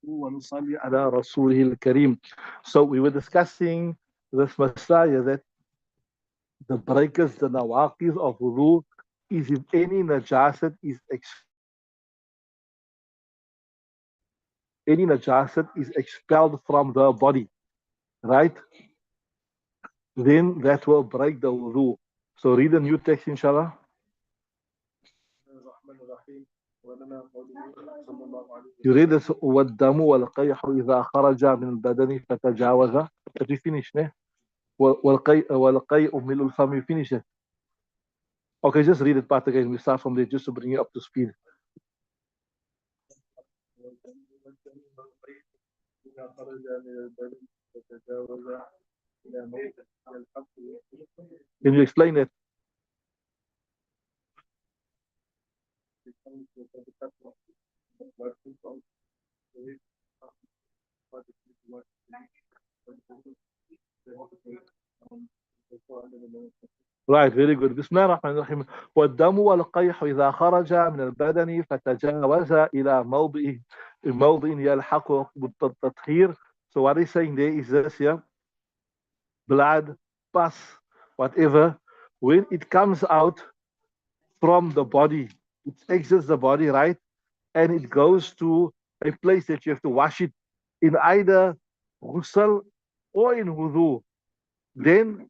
ونصلي على رسوله الكريم. So we were discussing this Messiah that the breakers, the nawaqis of wudu is if any najasat is expelled from the body, right? Then that will break the wudu. So read the new text, inshallah. You read this, وَالدَّمُ وَالْقَيْحُ إِذَا خَرَجَ مِنَ الْبَدَنِ فَتَجَاوَزَ. That we finish, ne? وَالْقَيْءُ مِلُّ الْفَمِ, we finish it. Okay, just read it part again. We start from there just to bring you up to speed. Can you explain it? Right, very good. بسم الله الرحمن الرحيم. والدم والقيح إذا خرج من البدن فتجاوز إلى موضع يلحق بالتطهير. So what he's saying there is this, yeah? Blood, pus, whatever, when it comes out from the body, it exits the body, right? And it goes to a place that you have to wash it in either ghusl or in wudu. Then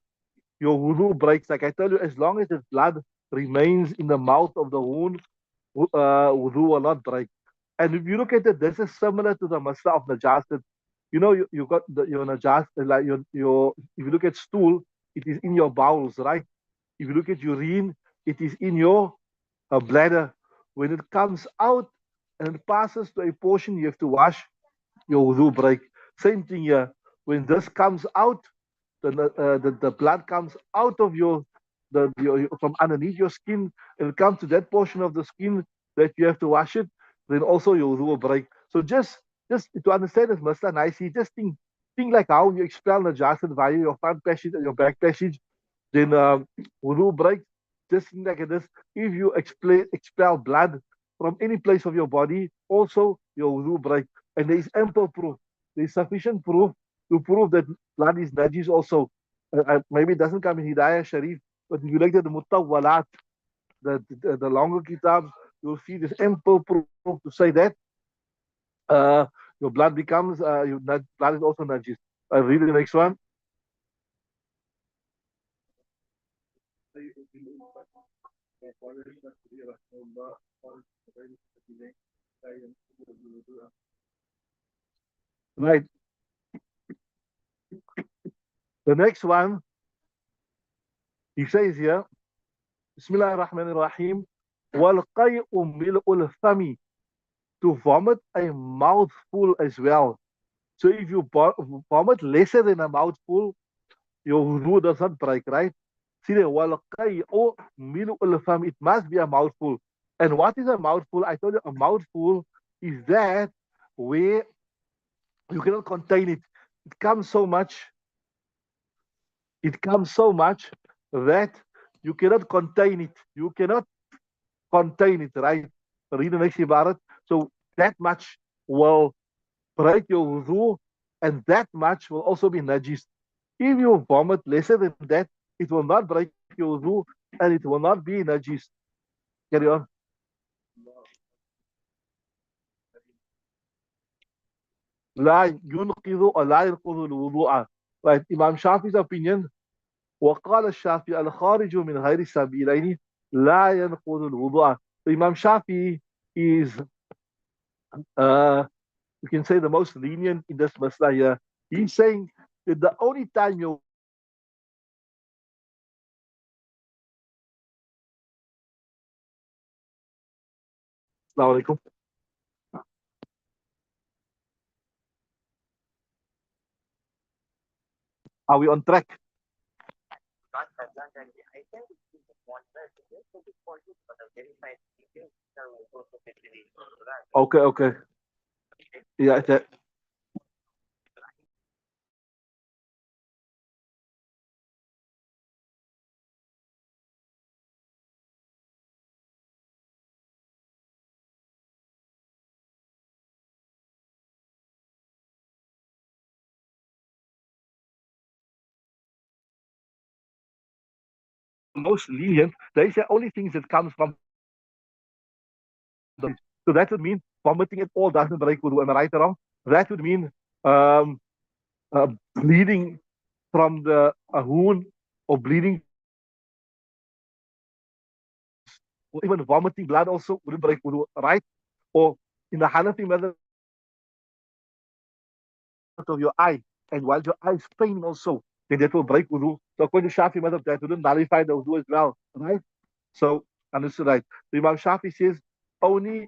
your wudu breaks. Like I tell you, as long as the blood remains in the mouth of the wound, wudu will not break. And if you look at it, this is similar to the masla of najasat. You know, you got your najas, like if you look at stool, it is in your bowels, right? If you look at urine, it is in your bladder. When it comes out and it passes to a portion, you have to wash your wudu break. Same thing here. When this comes out, the blood comes out of from underneath your skin and it comes to that portion of the skin that you have to wash it, then also your wudu will break. So just to understand this masla nicely, just think like how you expel najasat via your front passage and your back passage, then wudu breaks. Just think like this. If you expel blood from any place of your body, also your wudu break. And there is ample proof. There is sufficient proof to prove that blood is najis also. Maybe it doesn't come in Hidaayah Sharif, but if you look at the Mutawwalat, the longer kitabs, you'll see this ample proof to say that your blood becomes, blood is also najis. I read the next one. Right. The next one, he says here, Bismillah ar-Rahman ar-Rahim, وَالْقَيْءُ مِلْءُ الْفَمِ, to vomit a mouthful as well. So if you vomit lesser than a mouthful, your wudu does not break, right? See there, وَالْقَيْءُ مِلْءُ الْفَمِ, it must be a mouthful. And what is a mouthful? I told you a mouthful is that where you cannot contain it. It comes so much that you cannot contain it. You cannot contain it, right? Read the next ibarat. So that much will break your wudu, and that much will also be najis. If you vomit lesser than that, it will not break your wudu, and it will not be najis. Carry on. لا ينقض or لا ينقض الوضوء. Right, Imam Shafi's opinion, وقال الشافعي الخارج من غير السبيلين لا ينقض الوضوء. So Imam Shafi is, you can say, the most lenient in this masla here. He's saying that the only time you Assalamu alaikum. Are we on track? Okay, okay. Yeah, most lenient. They say only things that comes from the. So that would mean vomiting at all doesn't break wudu. Am I right or wrong? That would mean um, bleeding from the wound or bleeding or even vomiting blood also wouldn't break wudu, right? Or in the Hanafi method of your eye, and while your eye is paining also, then that will break wudu. So according to Shafi method, that wouldn't nullify the wudu as well, right? So understood, right? The Imam Shafi says only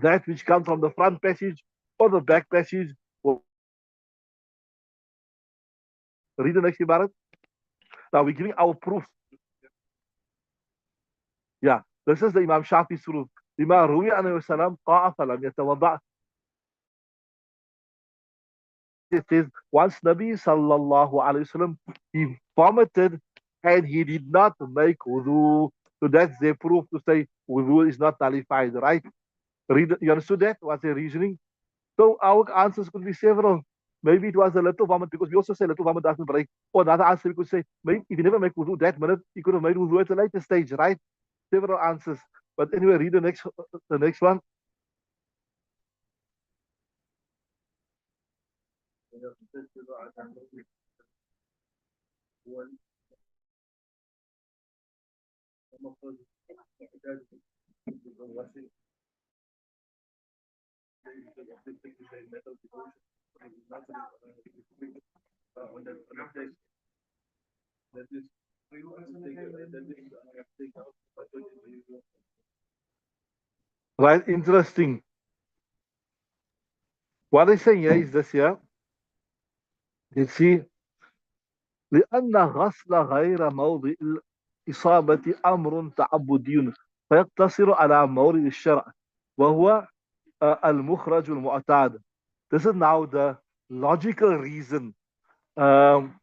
that which comes from the front passage or the back passage. Will read the next Ibarat. Now we're giving our proof. Yeah, this is the Imam Shafi's proof. لما روي عنه السلام قاع فلم يتوضأ. It says once Nabi sallallahu alayhi wasallam he vomited and he did not make wudu. So that's their proof to say wudu is not nullified, right? Read, you understood that? What's their reasoning? So our answers could be several. Maybe it was a little vomit because we also say little vomit doesn't break. Or another answer we could say, maybe if you never make wudu that minute, you could have made wudu at a later stage, right? Several answers. But anyway, read the next one. Right, interesting. What they're saying here is this here. You see, لأن غسل غير موضع الإصابة أمر تعبدي فيقتصر على مورد الشرع وهو المخرج المعتاد. This is now the logical reason um,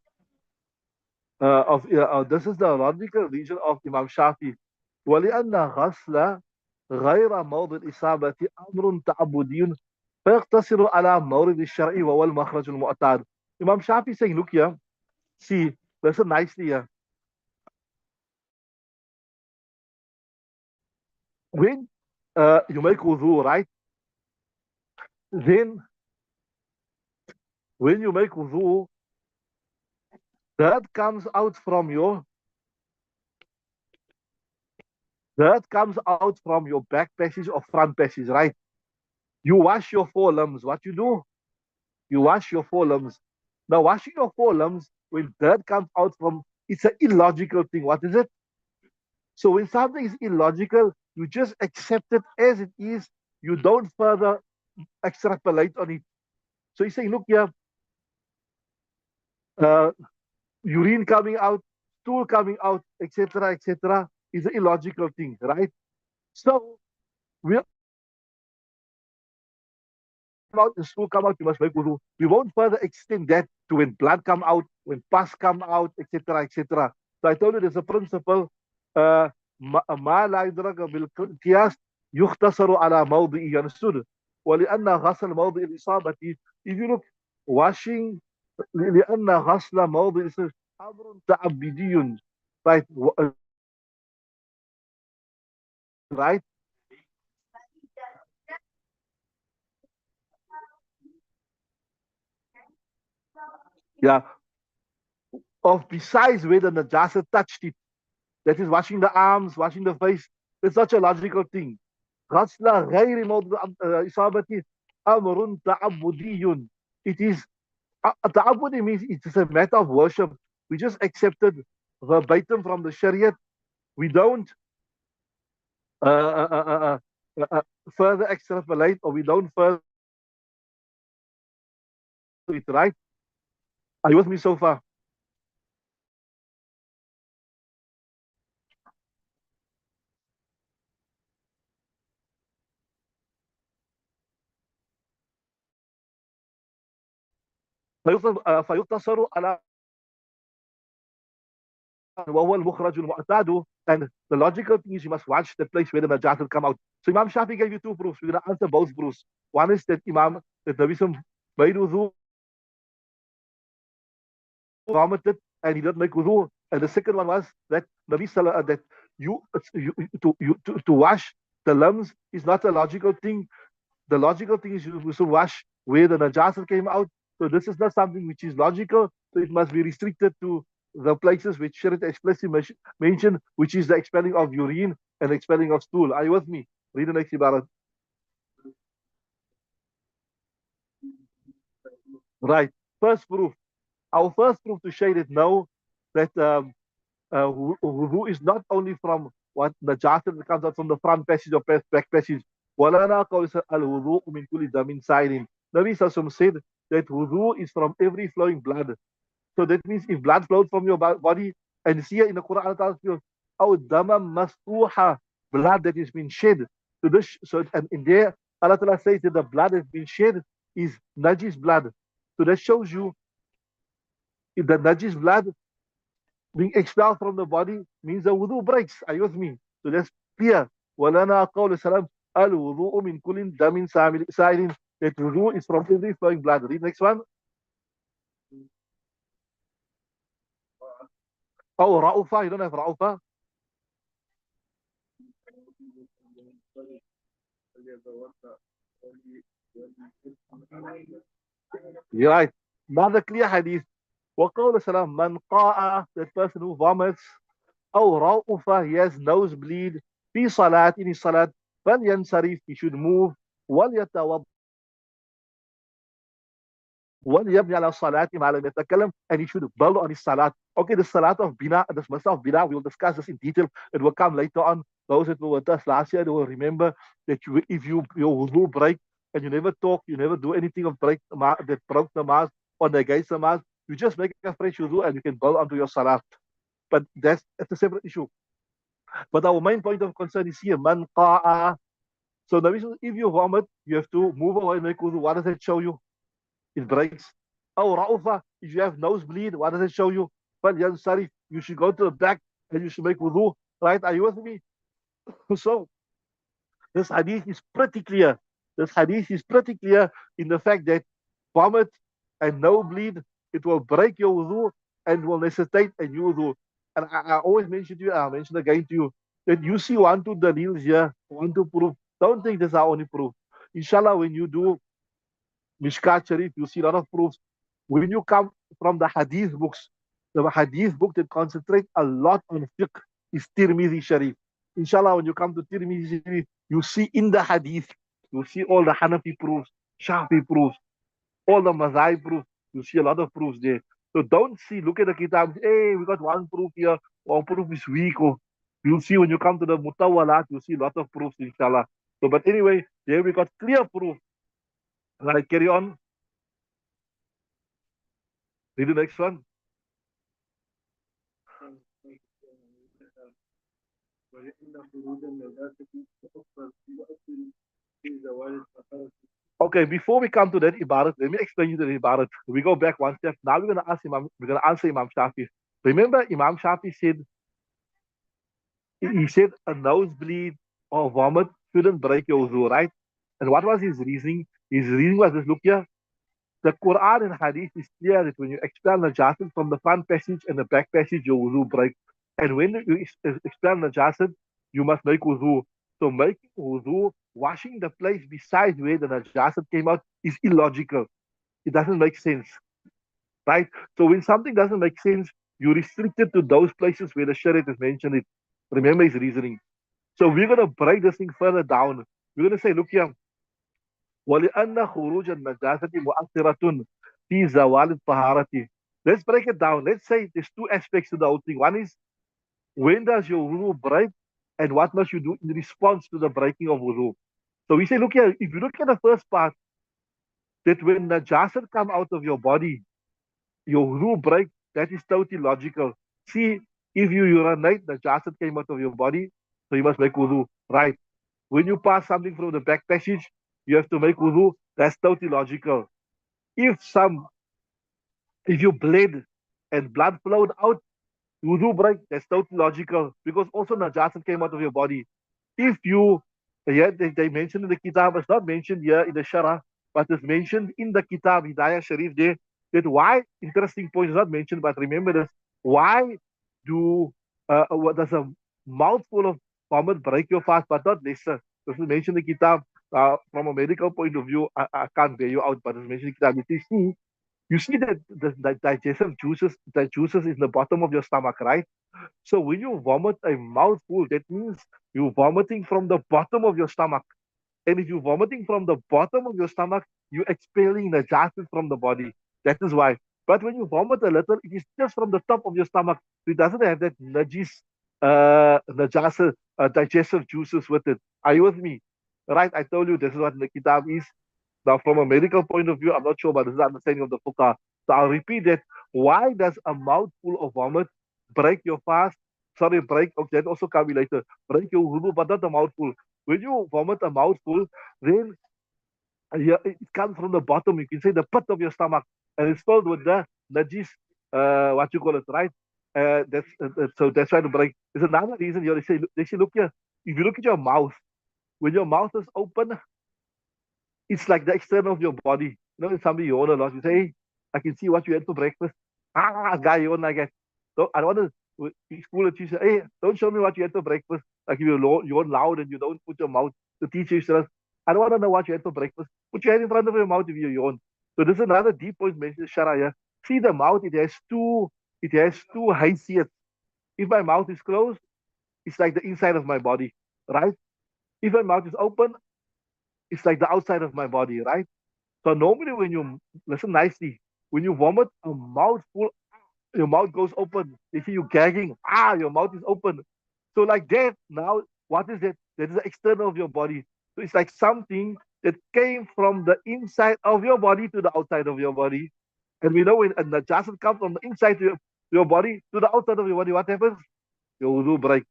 this is the logical reason of Imam Shafi. ولأن غسل غير موضع الإصابة أمر تعبدي فيقتصر على مورد الشرع وهو المخرج المعتاد. Imam Shafi saying, look here, see, listen nicely here. When you make wudu, right? Then when you make wudu, that comes out from your back passage or front passage, right? You wash your four limbs. What you do? You wash your four limbs. Now, washing your four limbs, when dirt comes out from, it's an illogical thing. What is it? So when something is illogical, you just accept it as it is. You don't further extrapolate on it. So he's saying, look here, uh, urine coming out, stool coming out, etc., is an illogical thing, right? So we come out, the stool come out, you must make wudu. We won't further extend that to when blood come out, when pus come out, etc. So I told you there's a principle, ما لا يدرك بالقياس يختصر على موضعه, understood? ولأن غسل موضع الإصابة, if you look, washing, لأن غسل موضع الإصابة أمر تعبدي, right? Right? Yeah. Of besides where the najasa touched it, that is washing the arms, washing the face. It's such a logical thing. غسل غير موضع إصابة أمر تعبدي. It is تعبدي means it's a matter of worship. We just accepted verbatim from the Sharia. We don't uh, uh, uh, uh, uh, further extrapolate, or we don't further it, right? Are you with me so far? فيقتصر على وهو المخرج المعتاد, and the logical thing is you must watch the place where the najat will come out. So Imam Shafi gave you two proofs. We're going to answer both proofs. One is that that Nabi made wudu, vomited, and he didn't make wudu. And the second one was that Nabi Sallallahu that to wash the limbs is not a logical thing. The logical thing is you should wash where the najasa came out. So this is not something which is logical. So it must be restricted to the places which Sharia explicitly mentioned, which is the expelling of urine and expelling of stool. Are you with me? Read the next ibarat. Right. First proof. Our first proof to show that no, that wudu is not only from what najasa that comes out from the front passage or back passage. وَلَنَا قَوْلِ الْوُضُوءُ مِنْ كُلِّ دَمٍ سَائِلٍ. Nabi Sallallahu said that wudu is from every flowing blood. So that means if blood flows from your body, and you see in the Quran, Allah says, "Oh, dama masfuha," blood that has been shed. So this, so and in there, Allah Ta'ala says that the blood that has been shed is najis blood. So that shows you if the najis blood being expelled from the body means the wudu breaks. Are you with me? So that's clear. وَلَنَا قَوْلُ السَّلَامِ الْوُضُوءُ مِنْ كُلٍ دَمٍ سَائِلٍ. That wudu is from every flowing blood. Read next one. Oh, ra'ufa. You don't have ra'ufa? You're right. Another clear hadith. وقول السلام من قاء, that person who vomits, أو رأف, he has nosebleed, في صلاة, in his salat, فلينصرف, he should move, وليتوضأ وليبني على صلاة ما لم يتكلم, and he should build on his salat. Okay, the salat of bina, the masah of bina, we will discuss this in detail. It will come later on. Those that were with us last year, they will remember that if your wudu break and you never talk, you never do anything of that broke the mass or negates the mass, you just make a fresh wudu and you can build onto your salat. But that's a separate issue. But our main point of concern is here, man qa'a. So the reason, if you vomit, you have to move away and make wudu. What does it show you? It breaks. Oh, ra'ufa, if you have nosebleed, what does it show you? But yansarif, you should go to the back and you should make wudu. Right? Are you with me? So this hadith is pretty clear. This hadith is pretty clear in the fact that vomit and no bleed, it will break your wudu and will necessitate a new wudu. And I always mention to you, I mention again to you, that you see one, two dalils here, one, two proof. Don't think this is our only proof. Inshallah, when you do Mishkat Sharif, you see a lot of proofs. When you come from the hadith books, the hadith book that concentrate a lot on fiqh is Tirmidhi Sharif. Inshallah, when you come to Tirmidhi Sharif, you see in the hadith, you see all the Hanafi proofs, Shafi proofs, all the Mazai proofs. You see a lot of proofs there. So don't see, look at the kitab, hey, we got one proof here, one proof is weak. Or you'll see when you come to the Mutawalat, you see a lot of proofs, inshallah. So, but anyway, there we got clear proof. Right, carry on. Read the next one. Okay, before we come to that ibarat, let me explain you the ibarat. We go back one step. Now we're going to answer Imam Shafi. Remember, Imam Shafi said, he said a nosebleed or vomit shouldn't break your wuzu, right? And what was his reasoning? His reasoning was this, look here, the Quran and Hadith is clear that when you expel najasat from the front passage and the back passage, your wuzu breaks. And when you expel najasat, you must make wuzu. So making wuzu, washing the place besides where the najasat came out is illogical. It doesn't make sense, right? So when something doesn't make sense, you restrict it to those places where the Sharia has mentioned it. Remember his reasoning. So we're going to break this thing further down. We're going to say, look here, ولأن خروج النجاسة مؤثرة في زوال الطهارة. Let's break it down. Let's say there's two aspects to the whole thing. One is, when does your wudu break and what must you do in response to the breaking of wudu? So we say, look here, if you look at the first part, that when najasat come out of your body, your wudu break, that is totally logical. See, if you urinate, najasat came out of your body, so you must make wudu, right? When you pass something from the back passage, you have to make wudu. That's totally logical. If you bled and blood flowed out, wudu break. That's totally logical because also najasat came out of your body. If you, yeah, they mentioned in the kitab, it's not mentioned here in the Shara, but it's mentioned in the kitab Hidaayah Sharif there. That why, interesting point is not mentioned, but remember this. Why does a mouthful of vomit break your fast, but not lesser. This is mentioned in the kitab. From a medical point of view, I can't bear you out, but it's mentioned in the kitab. You see that the digestive juices, the juices is in the bottom of your stomach, right? So when you vomit a mouthful, that means you're vomiting from the bottom of your stomach. And if you're vomiting from the bottom of your stomach, you're expelling najasa from the body. That is why. But when you vomit a little, it is just from the top of your stomach. So it doesn't have that najasa, digestive juices with it. Are you with me? Right? I told you this is what the kitab is. Now, from a medical point of view, I'm not sure, but this is the understanding of the fuqaha. So I'll repeat that. Why does a mouthful of vomit break your fast? Sorry, break. Okay, that also can be later. Break your wudu, but not a mouthful. When you vomit a mouthful, then yeah, it comes from the bottom. You can say the pit of your stomach, and it's filled with the najis, what you call it, right? So that's why the break. There's another reason here. They say, look here. If you look at your mouth, when your mouth is open, it's like the external of your body. You know, if somebody yawn a lot, you say, hey, I can see what you had for breakfast. Guy yawn like that. So I don't want to, in school, the teacher, hey, don't show me what you had for breakfast. Like if you yawn loud and you don't put your mouth, the teacher says, I don't want to know what you had for breakfast. Put your hand in front of your mouth if you yawn. So this is another deep point mentioned in Sharia. See the mouth, it has two haysiyyats. If my mouth is closed, it's like the inside of my body, right? If my mouth is open, it's like the outside of my body, right? So normally when you listen nicely, when you vomit a mouthful, your mouth goes open. You see you gagging, your mouth is open. So like that, now what is that? That is the external of your body. So it's like something that came from the inside of your body to the outside of your body. And we know when a najasat comes from the inside to your body to the outside of your body, what happens? Your wudu break.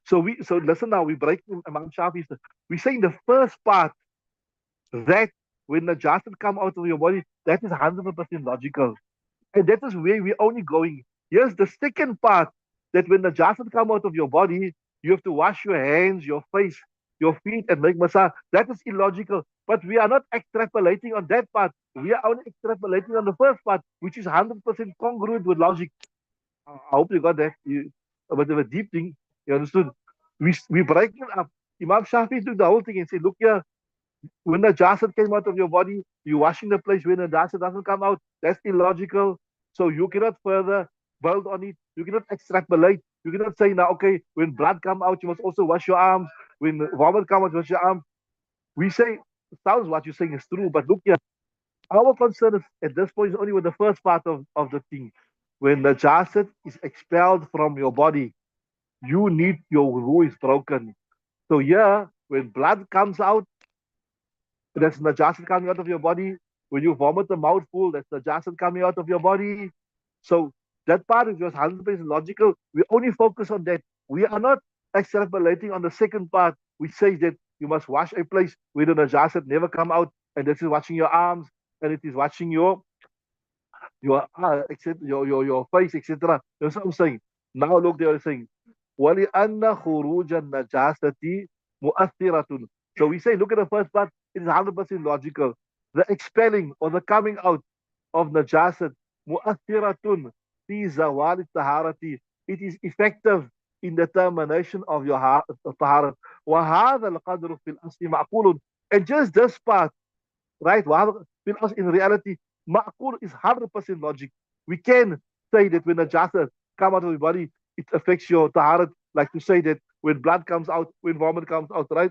So listen now, we break Imam Shafi. We say in the first part that when the najasat come out of your body, that is 100% logical. And that is where we're only going. Here's the second part, that when the najasat come out of your body, you have to wash your hands, your face, your feet, and make massage. That is illogical. But we are not extrapolating on that part. We are only extrapolating on the first part, which is 100% congruent with logic. I hope you got that. A bit of a deep thing. You understood? We break it up. Imam Shafi took the whole thing and said, look here, when the jasad came out of your body, you're washing the place. When the jasad doesn't come out, that's illogical. So you cannot further build on it. You cannot extrapolate. You cannot say now, okay, when blood come out, you must also wash your arms. When vomit come out, wash your arms. We say, sounds what you're saying is true, but look here, our concern is, at this point is only with the first part of the thing. When the jasad is expelled from your body, you need your wudu is broken. So here, when blood comes out, that's najasa coming out of your body. When you vomit a mouthful, that's najasa coming out of your body. So that part is just 100% logical. We only focus on that. We are not extrapolating on the second part, which says that you must wash a place where the najasa never come out, and this is washing your arms, and it is washing your face, etc. That's what I'm saying. Now look, they are saying, وَلِأَنَّ خُرُوجَ النَّجَاسَةِ مُؤَثِّرَةٌ. So we say, look at the first part, it is 100% logical. The expelling or the coming out of najasat, مُؤَثِّرَةٌ فِي زَوَالِ الطَّهَارَةِ. It is effective in the termination of your taharat. وَهَذَا الْقَدْرُ فِي الْأَصْلِ مَعْقُولٌ. And just this part, right? In reality, ma'qul is 100% logic. We can say that when najasa come out of the body, it affects your taharat, like to say that when blood comes out, when vomit comes out, right?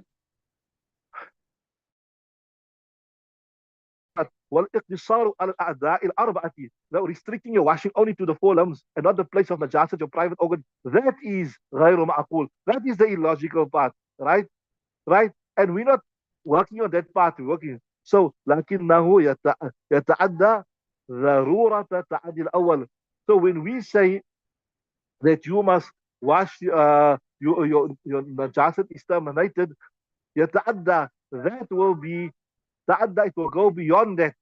والاقتصار على الأعضاء الأربعة. Now restricting your washing only to the four limbs and not the place of najasa, your private organ, that is غير معقول. That is the illogical part, right? Right? And we're not working on that part, we're working. So لكنه يتعدى ضرورة تعدي الأول. So when we say that you must wash your najasat is terminated, يتعدى, that will be تعدى, it will go beyond that.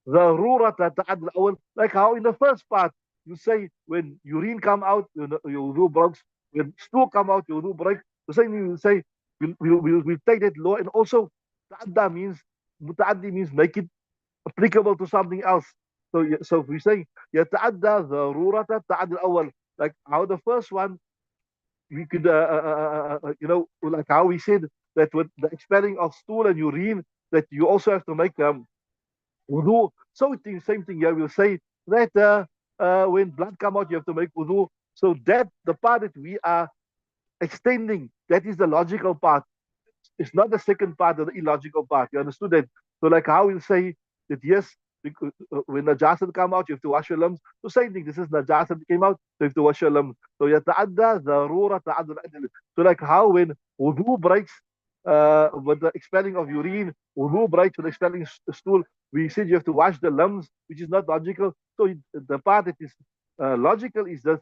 ضرورة تعدي الأول, like how in the first part you say when urine come out, your wudu breaks. When stool come out, your wudu breaks. The same thing you say, we'll take that law, and also تعدى means, متعدي means make it applicable to something else. So if we say يتعدى ضرورة تعدي الأول, like how the first one we could, like how we said that with the expelling of stool and urine, that you also have to make wudu. So same thing here. We'll say that when blood come out, you have to make wudu. So that the part that we are extending, that is the logical part. It's not the second part or the illogical part. You understood that? So like how we'll say that yes, because, when najasat come out, you have to wash your limbs. So same thing. This is najasat that came out, so you have to wash your limbs. So yata'adda darura ta'adda al-adl. So like how when wudu breaks with the expelling of urine, wudu breaks with expelling stool, we said you have to wash the limbs, which is not logical. So the part that is logical is that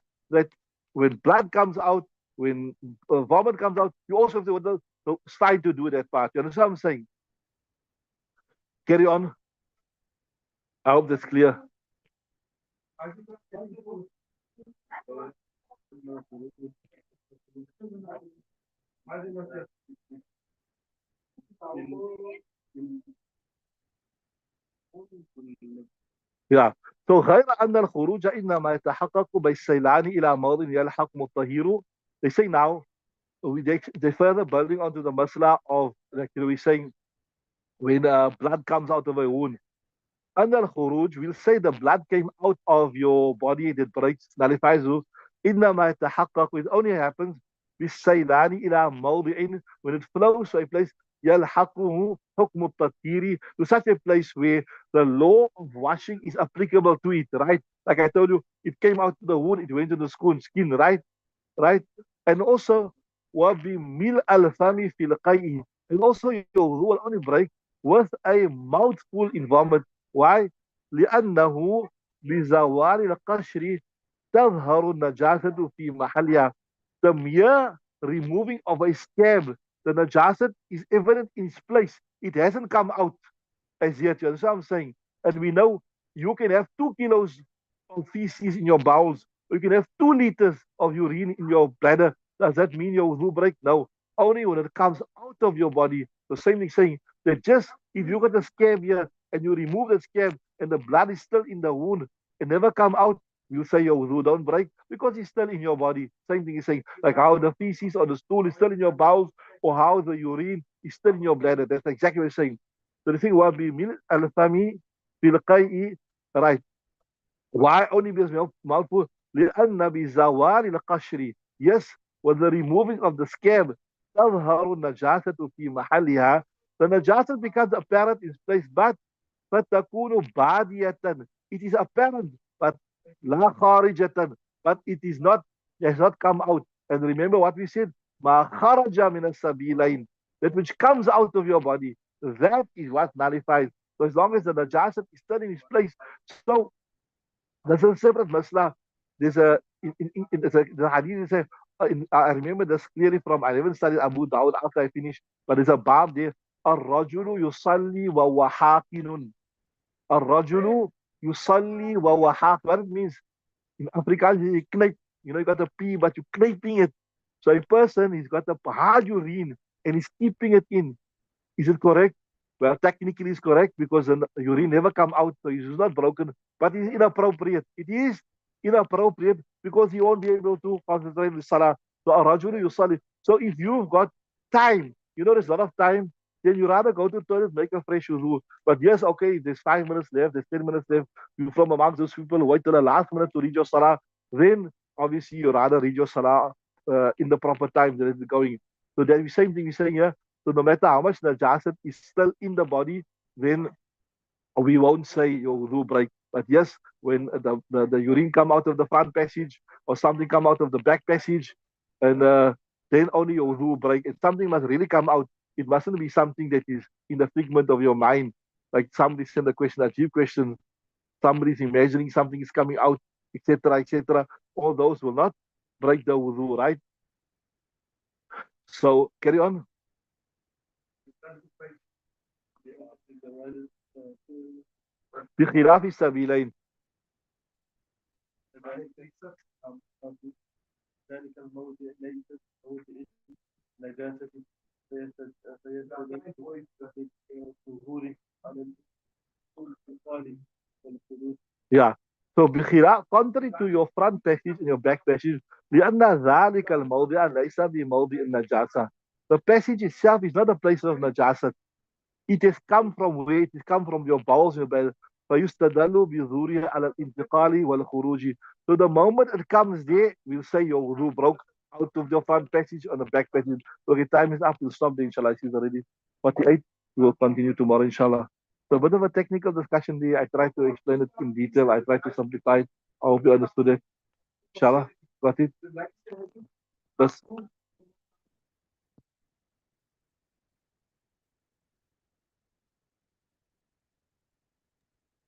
when blood comes out, when vomit comes out, you also have to so try to do that part. You understand what I'm saying? Carry on. I hope that's clear. Yeah. So غير أن الخروج إنما يتحقق بالسيلان إلى موضع يلحق الطهير. They say now they further building onto the masla of like we saying when blood comes out of a wound. Under الخروج, we'll say the blood came out of your body, that breaks, nullifies you. إنما يتحقق, it only happens بالسيلان إلى موضع, when it flows to a place يلحقه حكم التطهير, to such a place where the law of washing is applicable to it, right? Like I told you, it came out to the wound, it went to the skin, right? Right? And also, وبملء الفم في القيء, and also your wudu will only break with a mouthful in vomit. Why? لأنه بزوال القشر تظهر النجاسة في محلها. The mere removing of a scab, the najasat is evident in its place. It hasn't come out as yet. You understand what I'm saying? And we know you can have 2 kilos of feces in your bowels, or you can have 2 liters of urine in your bladder. Does that mean your wudu break? No. Only when it comes out of your body. The same thing saying that just if you got a scab here and you remove the scab and the blood is still in the wound and never come out, you say your wudu don't break because it's still in your body. Same thing is saying like how the feces or the stool is still in your bowels or how the urine is still in your bladder. That's exactly what it's saying. So the thing will be min al-fami fil qai'i, right? Why only because mouthful? لأن بزوال القشر. Yes, with the removing of the scab, تظهر النجاسة في محلها. The najasat becomes apparent in place, but فتكون بادية. It is apparent, but لا خارجة. But it is not, it has not come out. And remember what we said, ما خرج من السبيلين. That which comes out of your body, that is what nullifies. So as long as the najasat is still in its place, so there's a separate masla. There's a there's a the hadith is a, I remember this clearly from, I haven't studied Abu Dawud after I finished, but there's a bab there. الرجل يصلي وهو حاقن. الرجل يصلي وهو حاقن. What it means in Afrikaans, you knip, you got a pee, but you're kniping it. So a person, he's got a hard urine and he's keeping it in. Is it correct? Well, technically it's correct because the urine never come out, so it's not broken, but it's inappropriate. It is inappropriate because he won't be able to concentrate with salah. So a rajulu yusalli. So if you've got time, there's a lot of time, then you rather go to the toilet, make a fresh wudu. But yes, okay, there's 5 minutes left, there's 10 minutes left. You from amongst those people who wait till the last minute to read your salah. Then obviously you rather read your salah in the proper time that it's going. So the same thing we're saying here. So no matter how much najasat is still in the body, then we won't say your wudu break. But yes, when the urine come out of the front passage or something come out of the back passage, and then only your wudu break. And something must really come out. It mustn't be something that is in the figment of your mind. Like somebody sent a question, a deep question, somebody's imagining something is coming out, etc., etc. All those will not break the wudu, right? So carry on. بخلاف السبيلين. ذلك الموضع ليست موضع نجاسة فيستدل الظهور على الانتقال والخلود. Yeah. So contrary to your front passage and your back passage, لأن ذلك الموضع ليس بموضع النجاسة. The passage itself is not a place of najasa. It has come from where? It has come from your bowels, your bowels. فيستدل بظهورها على الانتقال والخروج. So the moment it comes there, we'll say your wudu broke out of your front passage on the back passage. Okay, time is up. We'll stop there, inshallah. She's already 48. We'll continue tomorrow, inshallah. So a bit of a technical discussion there. I tried to explain it in detail. I tried to simplify it. I hope you understood it. Inshallah. Got it? That's